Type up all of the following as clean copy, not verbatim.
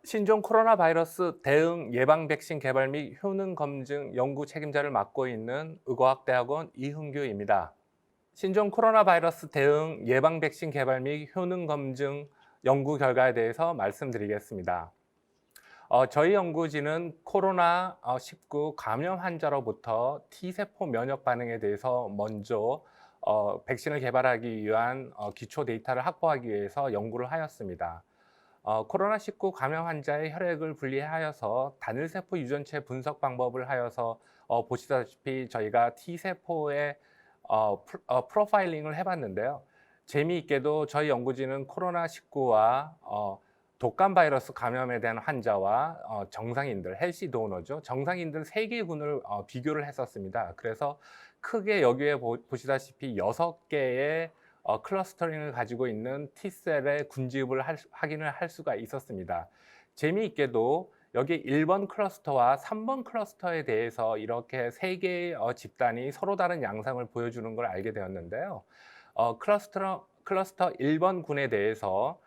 신종 코로나 바이러스 대응 예방 백신 개발 및 효능 검증 연구 책임자를 맡고 있는 의과학대학원 이흥규입니다. 신종 코로나 바이러스 대응 예방 백신 개발 및 효능 검증 연구 결과에 대해서 말씀드리겠습니다. 저희 연구진은 코로나19 감염 환자로부터 T세포 면역 반응에 대해서 먼저 백신을 개발하기 위한 기초 데이터를 확보하기 위해서 연구를 하였습니다. 코로나19 감염 환자의 혈액을 분리하여서 단일세포 유전체 분석 방법을 하여서 보시다시피 저희가 T세포의 프로파일링을 해봤는데요. 재미있게도 저희 연구진은 코로나19와 독감 바이러스 감염에 대한 환자와 정상인들, 헬시 도너죠. 정상인들 3개 군을 비교를 했었습니다. 그래서 크게 여기에 보시다시피 6개의 클러스터링을 가지고 있는 T셀의 군집을 확인을 할 수가 있었습니다. 재미있게도 여기 1번 클러스터와 3번 클러스터에 대해서 이렇게 3개의 집단이 서로 다른 양상을 보여주는 걸 알게 되었는데요. 클러스터 1번 군에 대해서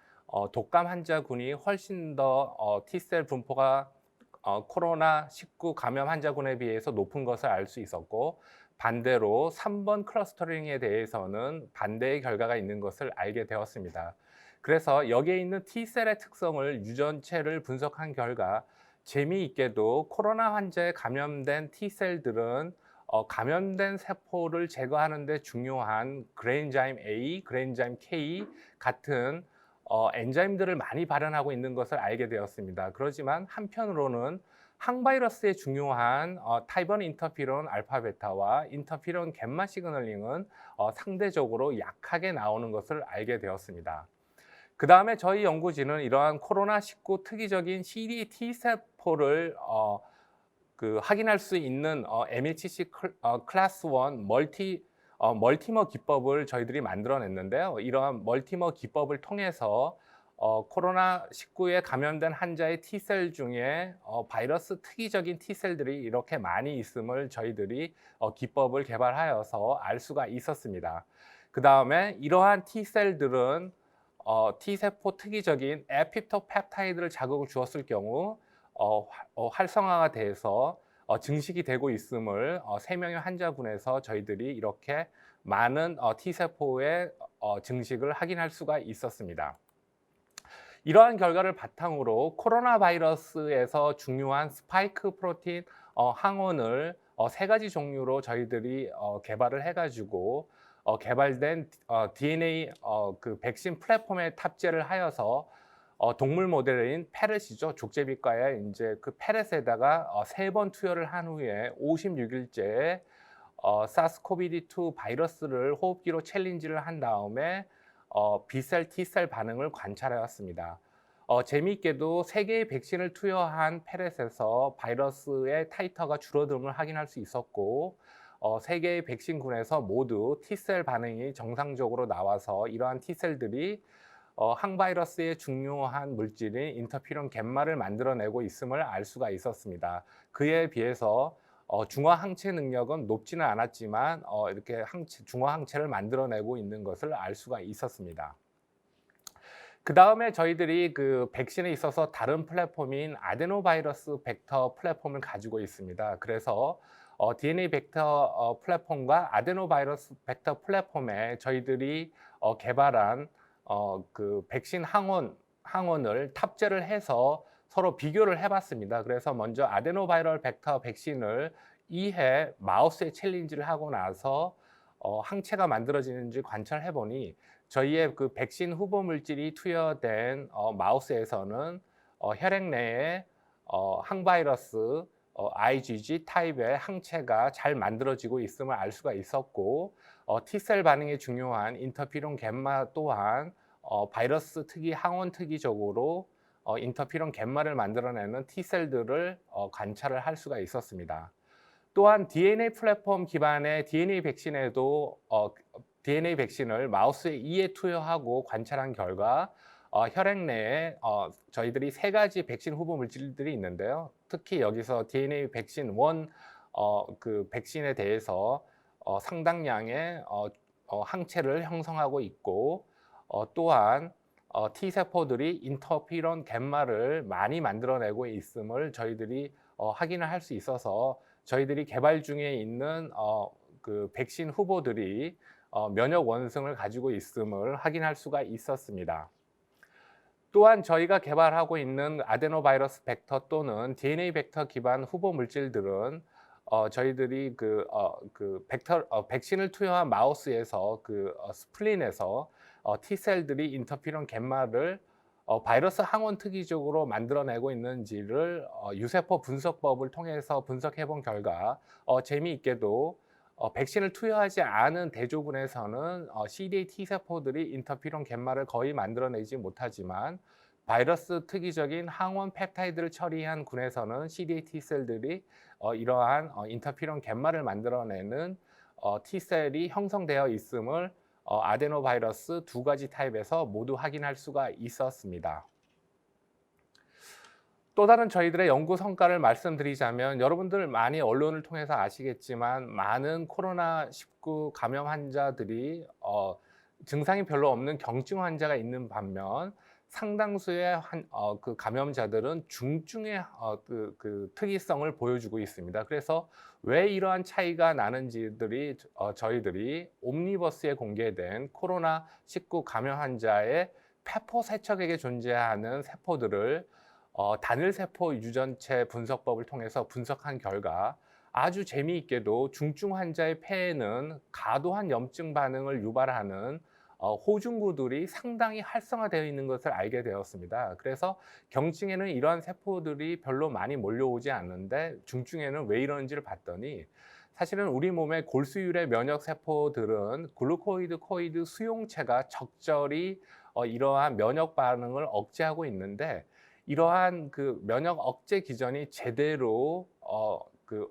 독감 환자군이 훨씬 더 T셀 분포가 코로나19 감염 환자군에 비해서 높은 것을 알 수 있었고, 반대로 3번 클러스터링에 대해서는 반대의 결과가 있는 것을 알게 되었습니다. 그래서 여기에 있는 T셀의 특성을 유전체를 분석한 결과 재미있게도 코로나 환자에 감염된 T셀들은 감염된 세포를 제거하는 데 중요한 그레인자임 A, 그레인자임 K 같은 엔자임들을 많이 발현하고 있는 것을 알게 되었습니다. 그렇지만 한편으로는 항바이러스에 중요한 타입 1 인터피론 알파 베타와 인터피론 gamma 시그널링은 상대적으로 약하게 나오는 것을 알게 되었습니다. 그 다음에 저희 연구진은 이러한 코로나19 특이적인 CD T세포를 확인할 수 있는 MHC 클래스 1 멀티머 기법을 저희들이 만들어냈는데요. 이러한 멀티머 기법을 통해서 코로나19에 감염된 환자의 T셀 중에 바이러스 특이적인 T셀들이 이렇게 많이 있음을 저희들이 기법을 개발하여서 알 수가 있었습니다. 그 다음에 이러한 T셀들은 T세포 특이적인 에피토 펩타이드를 자극을 주었을 경우 활성화가 돼서 증식이 되고 있음을 3명의 환자군에서 저희들이 이렇게 많은 T세포의 증식을 확인할 수가 있었습니다. 이러한 결과를 바탕으로 코로나 바이러스에서 중요한 스파이크 프로틴 항원을 3가지 종류로 저희들이 개발을 해가지고 개발된 DNA 백신 플랫폼에 탑재를 하여서 동물 모델인 페렛이죠. 족제비과에 이제 그 페렛에다가 3번 투여를 한 후에 56일째 사스코비디2 바이러스를 호흡기로 챌린지를 한 다음에 B셀, T셀 반응을 관찰해 왔습니다. 재미있게도 3개의 백신을 투여한 페렛에서 바이러스의 타이터가 줄어듦을 확인할 수 있었고 3개의 백신군에서 모두 T셀 반응이 정상적으로 나와서 이러한 T셀들이 항바이러스의 중요한 물질인 인터피론 갬마를 만들어내고 있음을 알 수가 있었습니다. 그에 비해서 중화 항체 능력은 높지는 않았지만 이렇게 중화 항체를 만들어내고 있는 것을 알 수가 있었습니다. 그 다음에 저희들이 그 백신에 있어서 다른 플랫폼인 아데노바이러스 벡터 플랫폼을 가지고 있습니다. 그래서 DNA 벡터 플랫폼과 아데노바이러스 벡터 플랫폼에 저희들이 개발한 그 백신 항원을 탑재를 해서 서로 비교를 해봤습니다. 그래서 먼저 아데노바이럴 벡터 백신을 2회 마우스에 챌린지를 하고 나서 항체가 만들어지는지 관찰해 보니 저희의 그 백신 후보 물질이 투여된 마우스에서는 혈액 내에 항바이러스 IgG 타입의 항체가 잘 만들어지고 있음을 알 수가 있었고 T셀 반응에 중요한 인터피론 갬마 또한 바이러스 특이 항원 특이적으로 인터피론 갬마를 만들어내는 T셀들을 관찰을 할 수가 있었습니다. 또한 DNA 플랫폼 기반의 DNA 백신에도 DNA 백신을 마우스에 2에 투여하고 관찰한 결과 혈액 내에 저희들이 3가지 백신 후보 물질들이 있는데요. 특히 여기서 DNA 백신 1 그 백신에 대해서 상당량의 항체를 형성하고 있고 또한 T세포들이 인터피론 갬마를 많이 만들어내고 있음을 저희들이 확인을 할 수 있어서 저희들이 개발 중에 있는 그 백신 후보들이 면역 원성을 가지고 있음을 확인할 수가 있었습니다. 또한 저희가 개발하고 있는 아데노바이러스 벡터 또는 DNA 벡터 기반 후보 물질들은 저희들이 백신을 투여한 마우스에서 스플린에서 T셀들이 인터피론 갬마를 바이러스 항원 특이적으로 만들어내고 있는지를 유세포 분석법을 통해서 분석해 본 결과 재미있게도 백신을 투여하지 않은 대조군에서는 CD8 T세포들이 인터피론 갬마를 거의 만들어내지 못하지만 바이러스 특이적인 항원 펩타이드를 처리한 군에서는 CD8 T셀들이 이러한 인터피론 갬마를 만들어내는 T셀이 형성되어 있음을 아데노바이러스 두 가지 타입에서 모두 확인할 수가 있었습니다. 또 다른 저희들의 연구 성과를 말씀드리자면 여러분들 많이 언론을 통해서 아시겠지만 많은 코로나19 감염 환자들이 증상이 별로 없는 경증 환자가 있는 반면 상당수의 그 감염자들은 중증의 특이성을 보여주고 있습니다. 그래서 왜 이러한 차이가 나는지들이 저희들이 옴니버스에 공개된 코로나19 감염 환자의 폐포 세척액에 존재하는 세포들을 단일 세포 유전체 분석법을 통해서 분석한 결과 아주 재미있게도 중증 환자의 폐에는 과도한 염증 반응을 유발하는 호중구들이 상당히 활성화되어 있는 것을 알게 되었습니다. 그래서 경증에는 이러한 세포들이 별로 많이 몰려오지 않는데 중증에는 왜 이러는지를 봤더니 사실은 우리 몸의 골수율의 면역 세포들은 글루코이드 코이드 수용체가 적절히 이러한 면역 반응을 억제하고 있는데 이러한 그 면역 억제 기전이 제대로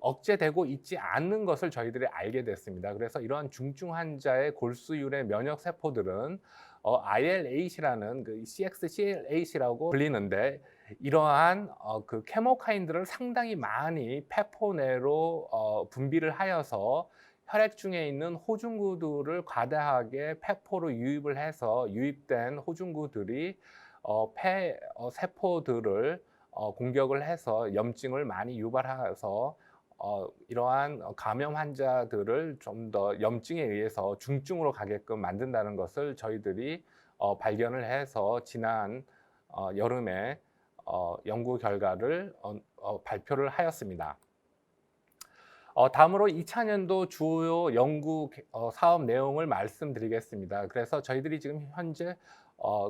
억제되고 있지 않는 것을 저희들이 알게 됐습니다. 그래서 이러한 중증 환자의 골수율의 면역 세포들은 IL-8이라는 그 CXCL8이라고 불리는데 이러한 그 케모카인들을 상당히 많이 폐포 내로 분비를 하여서 혈액 중에 있는 호중구들을 과다하게 폐포로 유입을 해서 유입된 호중구들이 폐 세포들을 공격을 해서 염증을 많이 유발해서 이러한 감염 환자들을 좀 더 염증에 의해서 중증으로 가게끔 만든다는 것을 저희들이 발견을 해서 지난 여름에 연구 결과를 발표를 하였습니다. 다음으로 2000년도 주요 연구 사업 내용을 말씀드리겠습니다. 그래서 저희들이 지금 현재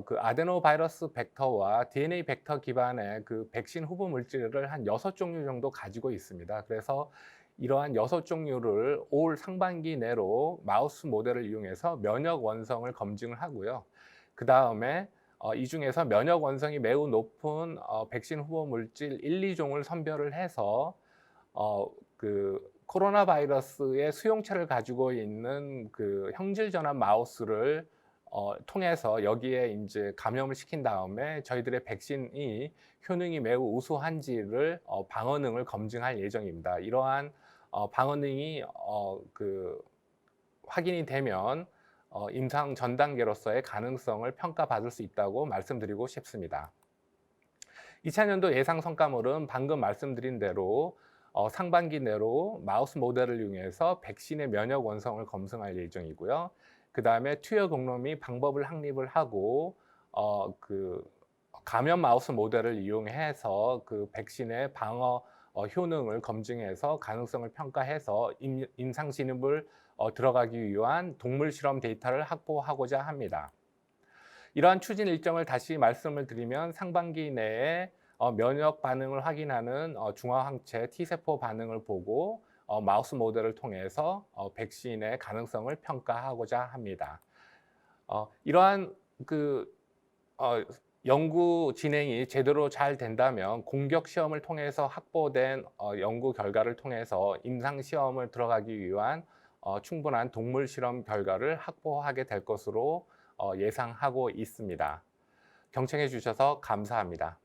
그 아데노바이러스 벡터와 DNA 벡터 기반의 그 백신 후보 물질을 한 6종류 정도 가지고 있습니다. 그래서 이러한 6종류를 올 상반기 내로 마우스 모델을 이용해서 면역 원성을 검증을 하고요. 그 다음에 이 중에서 면역 원성이 매우 높은 백신 후보 물질 1, 2종을 선별을 해서 그 코로나 바이러스의 수용체를 가지고 있는 그 형질 전환 마우스를 통해서 여기에 이제 감염을 시킨 다음에 저희들의 백신이 효능이 매우 우수한지를 방어능을 검증할 예정입니다. 이러한 방어능이 확인이 되면 임상 전 단계로서의 가능성을 평가받을 수 있다고 말씀드리고 싶습니다. 2000년도 예상 성과물은 방금 말씀드린 대로 상반기 내로 마우스 모델을 이용해서 백신의 면역 원성을 검증할 예정이고요. 그 다음에 투여 경로 및 방법을 확립을 하고 그 감염 마우스 모델을 이용해서 그 백신의 방어 효능을 검증해서 가능성을 평가해서 임상 진입을 들어가기 위한 동물 실험 데이터를 확보하고자 합니다. 이러한 추진 일정을 다시 말씀을 드리면 상반기 내에 면역 반응을 확인하는 중화항체 T세포 반응을 보고 마우스 모델을 통해서 백신의 가능성을 평가하고자 합니다. 이러한 연구 진행이 제대로 잘 된다면 공격 시험을 통해서 확보된 연구 결과를 통해서 임상 시험을 들어가기 위한 충분한 동물 실험 결과를 확보하게 될 것으로 예상하고 있습니다. 경청해 주셔서 감사합니다.